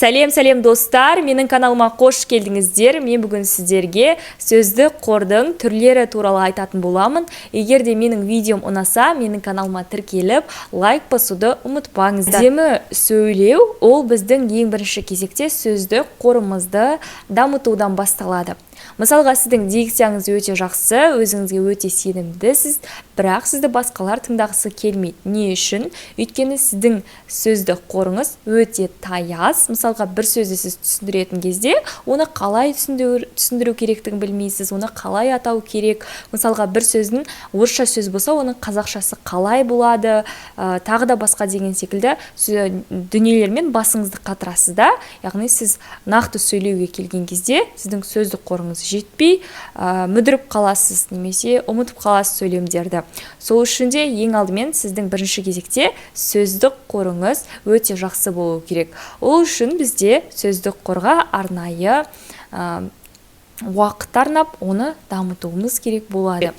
Сәлем достар, менің каналыма қош келдіңіздер. Мен бүгін сіздерге сөздік қордың түрлері туралы айтатын боламын. Егер де менің видеом ұнаса, менің каналыма тіркеліп, лайк басуды ұмытпаңыздар. Әдемі сөйлеу ол біздің ең бірінші кезекте сөздік қорымызды дамытудан басталады. Мысалға, сіздің дикцияңыз өте жақсы, өзіңізге өте сенімдісіз, бірақ сізді басқалар тыңдағысы келмейді. Не үшін? Өйткені сіздің сөздік қорыңыз өте таяз. Мысалға, бір сөзді сіз түсіндіретін кезде, оны қалай түсіндіру керектігін білмейсіз, оны қалай атау керек. Мысалға, бір сөздің орысша сөз болса, оның қазақшасы қалай болады, тағы да басқа деген секілді дүниелермен басыңызды қатырасыз да. Яғни сіз нақты сөйлеуге келген кезде, сіздің сөздік қорыңыз жетпей, мүдіріп қаласыз, немесе ұмытып қаласыз сөйлемдерді. Сол үшін де ең алдымен сіздің бірінші кезекте сөздік қорыңыз өте жақсы болу керек. Ол үшін бізде сөздік қорға арнайы уақыт арнап, оны дамытуымыз керек болады.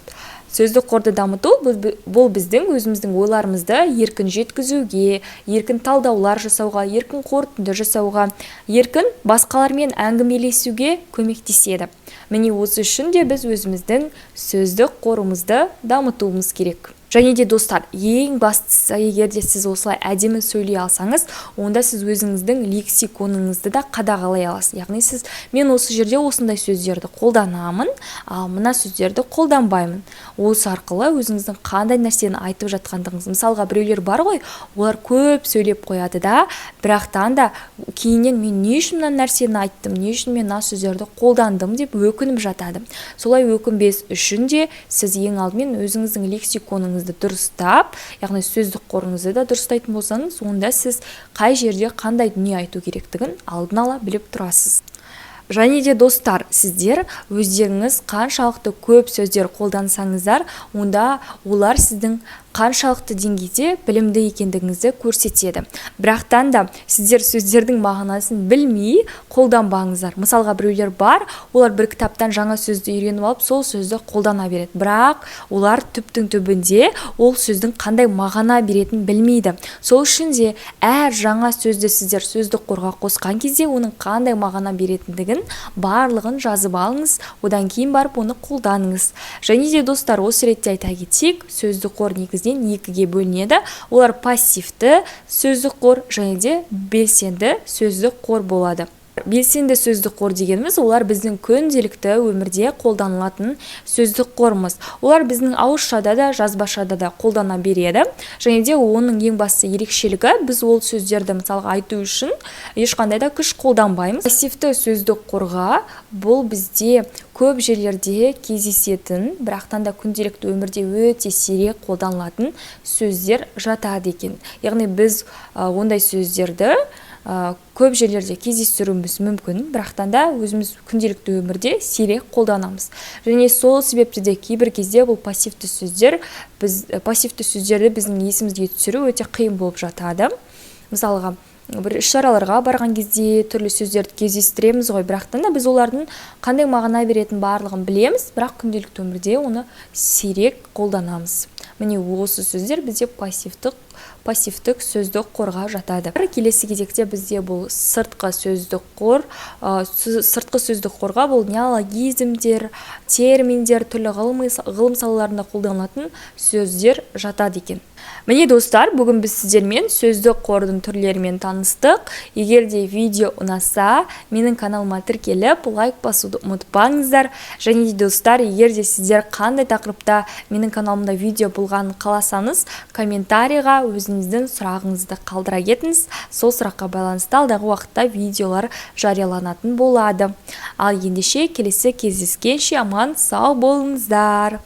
Сөздік қорды дамыту бұл біздің өзіміздің ойларымызды еркін жеткізуге, еркін талдаулар жасауға, еркін қорытынды жасауға, еркін басқалармен әңгімелесуге көмектеседі. Міне осы үшін де біз өзіміздің сөздік қорымызды дамытуымыз керек. Және де достар, ең бастысы, егер де сіз осылай әдемі сөйлей алсаңыз, онда сіз өзіңіздің лексиконыңызды да қадағалай аласыз. Яғни сіз, мен осы жерде осындай сөздерді қолданамын, ал мына сөздерді қолданбаймын. Осы арқылы өзіңіздің қандай нәрсені айтып жатқандығыңыз. Мысалға, біреулер бар ғой, олар көп сөйлеп қояды да, бірақтан да кейіннен мен не үшін мына нәрсені айттым, не үшін мен мына сөздерді қолдандым деп өкініп жатады. Солай өкінбес үшін де сіз ең алдымен өзіңіздің лексиконыңызды дұрыстап, яғни сөздік қорыңызды да дұрыстайтын болсаңыз, онда сіз қай жерде қандай дүние айту керектігін алдын ала біліп тұрасыз. Және де достар, сіздер өздеріңіз қаншалықты көп сөздер қолдансаңыздар, онда олар сіздің қаншалықты деңгейде білімді екендігіңізді көрсетеді. Бірақтан да сіздер сөздердің мағынасын білмей қолданбаңыздар. Мысалға, біреулер бар, олар бір кітаптан жаңа сөзді үйреніп алып, сол сөзді қолдана береді. Бірақ олар түптің түбінде ол сөздің қандай мағына беретінін білмейді. Сол үшін де әр жаңа сөзді сіздер сөздік қорға қосқан кезде оның қандай мағына беретіндігін барлығын жазып алыңыз, одан кейін барып оны қолданыңыз. Және де достар, осы ретте айта кетсек, сөздік қор негізінен екіге бөлінеді. Олар пассивті сөздік қор және де белсенді сөздік қор болады. Белсенді сөздік қор дегеніміз, олар біздің күнделікті өмірде қолданылатын сөздік қорымыз. Олар біздің ауызшада да, жазбашада да қолдана береді. Және де оның ең басты ерекшелігі, біз ол сөздерді мысалға айту үшін ешқандай да күш қолданбаймыз. Пассивті сөздік қорға бұл бізде көп жерлерде кездесетін, бірақтан да күнделікті өмірде өте сирек қолданылатын сөздер жатады екен. Яғни біз ондай сөздерді көп жерлерде кездестіруіміз мүмкін, бірақтан да өзіміз күнделікті өмірде сирек қолданамыз. Және сол себепті де кейбір кезде бұл пассивті сөздерді біздің есімізге түсіру өте қиын болып жатады. Мысалға, бір іс-шараларға барған кезде түрлі сөздерді кездестіреміз ғой, бірақтан да біз олардың қандай мағына беретін барлығын білеміз, бірақ күнделікті өмірде оны сирек қолданамыз. Міне осы сөздер бізде пассивтік сөздік қорға жатады. Келесі кезекте бізде бұл сыртқы сөздік қор. Сыртқы сөздік қорға бұл неологизмдер, терминдер, түрлі ғылым салаларында қолданылатын сөздер жатады екен. Міне достар, бүгін біз сіздермен сөздік қордың түрлерімен таныстық. Егер де видео ұнаса, менің каналыма тіркеліп, лайк басуды ұмытпаңыздар. Және де достар, егер де сіздер қандай тақырыпта менің каналымда видео болғанын қаласаңыз, комментарийға өзіңіздің сұрағыңызды қалдыра кетіңіз. Сол сұраққа байланысты алдағы уақытта видеолар жарияланатын болады. Ал ендеше келесі кездескенше аман сау болыңыздар.